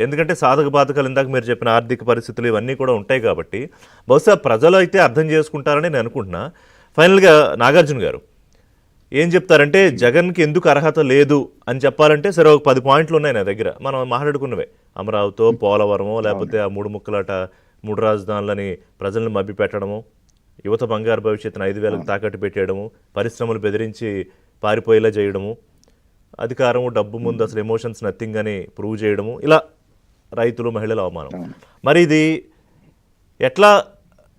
ఎందుకంటే సాధక బాధకాలు ఇందాక మీరు చెప్పిన ఆర్థిక పరిస్థితులు ఇవన్నీ కూడా ఉంటాయి కాబట్టి బహుశా ప్రజలు అయితే అర్థం చేసుకుంటారని నేను అనుకుంటున్నా. ఫైనల్గా నాగార్జున గారు ఏం చెప్తారంటే జగన్కి ఎందుకు అర్హత లేదు అని చెప్పాలంటే సరే ఒక 10 పాయింట్లు ఉన్నాయి నా దగ్గర, మనం మాట్లాడుకున్నవే. అమరావతితో పోలవరమో లేకపోతే ఆ మూడు ముక్కలాట, మూడు రాజధానులని ప్రజలను మభ్యపెట్టడము, యువత బంగారు భవిష్యత్తును 5,000కి తాకట్టు పెట్టేయడము, పరిశ్రమలు బెదిరించి పారిపోయేలా చేయడము, అధికారము డబ్బు ముందు అసలు ఎమోషన్స్ నథింగ్ అని ప్రూవ్ చేయడము, ఇలా రైతులు మహిళల అవమానం. మరి ఇది ఎట్లా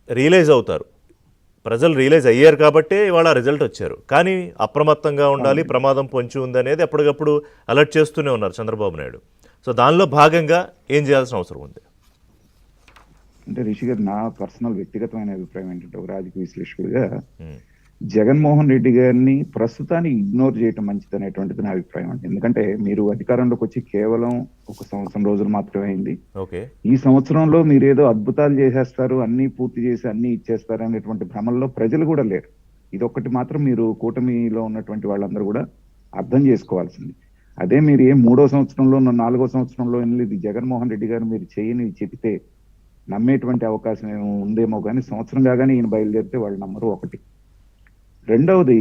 రియలైజ్ అవుతారు? ప్రజలు రియలైజ్ అయ్యారు కాబట్టే ఇవాళ రిజల్ట్ వచ్చారు. కానీ అప్రమత్తంగా ఉండాలి, ప్రమాదం పొంచి ఉంది అనేది ఎప్పటికప్పుడు అలర్ట్ చేస్తూనే ఉన్నారు చంద్రబాబు నాయుడు. సో దానిలో భాగంగా ఏం చేయాల్సిన అవసరం ఉంది? అంటే రిషి గారు, నా పర్సనల్ వ్యక్తిగతమైన అభిప్రాయం ఏంటంటే, ఒక రాజకీయ విశ్లేషకుడిగా జగన్మోహన్ రెడ్డి గారిని ప్రస్తుతానికి ఇగ్నోర్ చేయటం మంచిది అనేటువంటిది నా అభిప్రాయం అండి. ఎందుకంటే మీరు అధికారంలోకి వచ్చి కేవలం 1 సంవత్సరం రోజులు మాత్రమే అయింది. ఈ సంవత్సరంలో మీరు ఏదో అద్భుతాలు చేసేస్తారు, అన్ని పూర్తి చేసి అన్ని ఇచ్చేస్తారు అనేటువంటి భ్రమల్లో ప్రజలు కూడా లేరు. ఇదొక్కటి మాత్రం మీరు కూటమిలో ఉన్నటువంటి వాళ్ళందరూ కూడా అర్థం చేసుకోవాల్సింది. అదే మీరు 3వ సంవత్సరంలో 4వ సంవత్సరంలో ఇది జగన్మోహన్ రెడ్డి గారు మీరు చేయని చెబితే నమ్మేటువంటి అవకాశం ఉందేమో కానీ, సంవత్సరం కాగానే ఈయన బయలుదేరితే వాళ్ళు నమ్మరు. ఒకటి. రెండవది,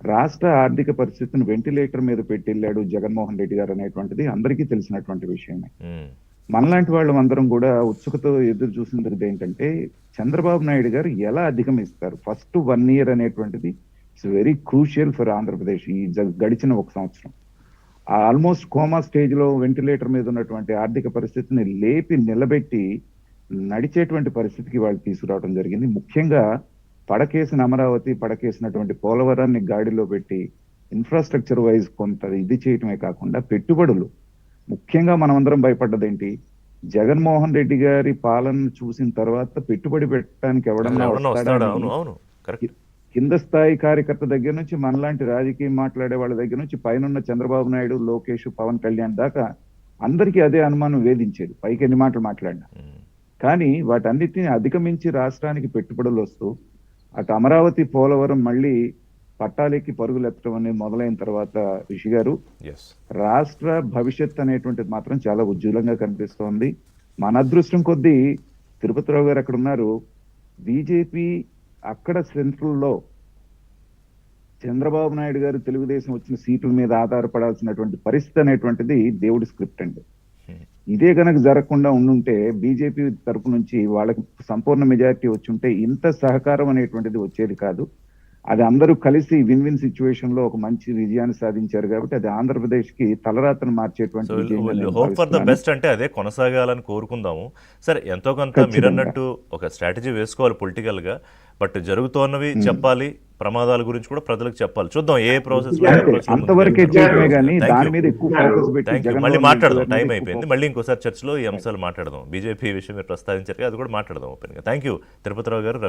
రాష్ట్ర ఆర్థిక పరిస్థితిని వెంటిలేటర్ మీద పెట్టి వెళ్ళాడు జగన్మోహన్ రెడ్డి గారు అనేటువంటిది అందరికీ తెలిసినటువంటి విషయమే. మనలాంటి వాళ్ళు అందరం కూడా ఉత్సుకతో ఎదురు చూసినది ఏంటంటే, చంద్రబాబు నాయుడు గారు ఎలా అధిగమిస్తారు. ఫస్ట్ 1 year అనేటువంటిది it's very crucial for Andhra Pradesh. ఈ గడిచిన 1 సంవత్సరం ఆల్మోస్ట్ కోమా స్టేజ్ లో వెంటిలేటర్ మీద ఉన్నటువంటి ఆర్థిక పరిస్థితిని లేపి నిలబెట్టి నడిచేటువంటి పరిస్థితికి వాళ్ళు తీసుకురావడం జరిగింది. ముఖ్యంగా పడకేసిన అమరావతి, పడకేసినటువంటి పోలవరాన్ని గాడిలో పెట్టి ఇన్ఫ్రాస్ట్రక్చర్ వైజ్ కొంత ఇది చేయటమే కాకుండా పెట్టుబడులు, ముఖ్యంగా మనమందరం భయపడ్డదేంటి, జగన్మోహన్ రెడ్డి గారి పాలన చూసిన తర్వాత పెట్టుబడి పెట్టడానికి ఎవడన్నా కింద స్థాయి కార్యకర్త దగ్గర నుంచి మనలాంటి రాజకీయం మాట్లాడే వాళ్ళ దగ్గర నుంచి పైన చంద్రబాబు నాయుడు, లోకేష్, పవన్ కళ్యాణ్ దాకా అందరికీ అదే అనుమానం వేధించేది, పైకి ఎన్ని మాటలు మాట్లాడినా. కానీ వాటన్నిటిని అధిగమించి రాష్ట్రానికి పెట్టుబడులు వస్తూ అటు అమరావతి, పోలవరం మళ్ళీ పట్టాలెక్కి పరుగులెత్తడం అనేది మొదలైన తర్వాత రిషి గారు, రాష్ట్ర భవిష్యత్ అనేటువంటిది మాత్రం చాలా ఉజ్వలంగా కనిపిస్తోంది. మన అదృష్టం కొద్దీ తిరుపతిరావు గారు అక్కడ ఉన్నారు. బీజేపీ అక్కడ సెంట్రల్లో చంద్రబాబు నాయుడు గారు తెలుగుదేశం వచ్చిన సీట్ల మీద ఆధారపడాల్సినటువంటి పరిస్థితి అనేటువంటిది దేవుడి స్క్రిప్ట్ అండి. ఇదే కనుక జరగకుండా ఉండుంటే బీజేపీ తరపు నుంచి వాళ్ళకి సంపూర్ణ మెజారిటీ వచ్చుంటే ఇంత సహకారం అనేటువంటిది వచ్చేది కాదు. అది అందరూ కలిసి విన్ విన్ సిచ్యువేషన్ లో ఒక మంచి విజయాన్ని సాధించారు కాబట్టి అది ఆంధ్రప్రదేశ్ కి తలరాతను మార్చేటువంటి హోప్ ఫర్ ద బెస్ట్ అంటే అదే కొనసాగాలని కోరుకుందాము. సరే, ఎంతో కొంత మీరన్నట్టు ఒక స్ట్రాటజీ వేసుకోవాలి పొలిటికల్ గా, బట్ జరుగుతున్నవి చెప్పాలి, ప్రమాదాల గురించి కూడా ప్రజలకు చెప్పాలి. చూద్దాం ఏ ప్రాసెస్ లో. మళ్ళీ మాట్లాడదాం, టైం అయిపోయింది. మళ్ళీ ఇంకోసారి చర్చలో ఈ అంశాలు మాట్లాడదాం. బీజేపీ విషయం మీరు ప్రస్తావించారు, అది కూడా మాట్లాడదాం ఓపెన్ గా. థ్యాంక్ యూ తిరుపతిరావు గారు.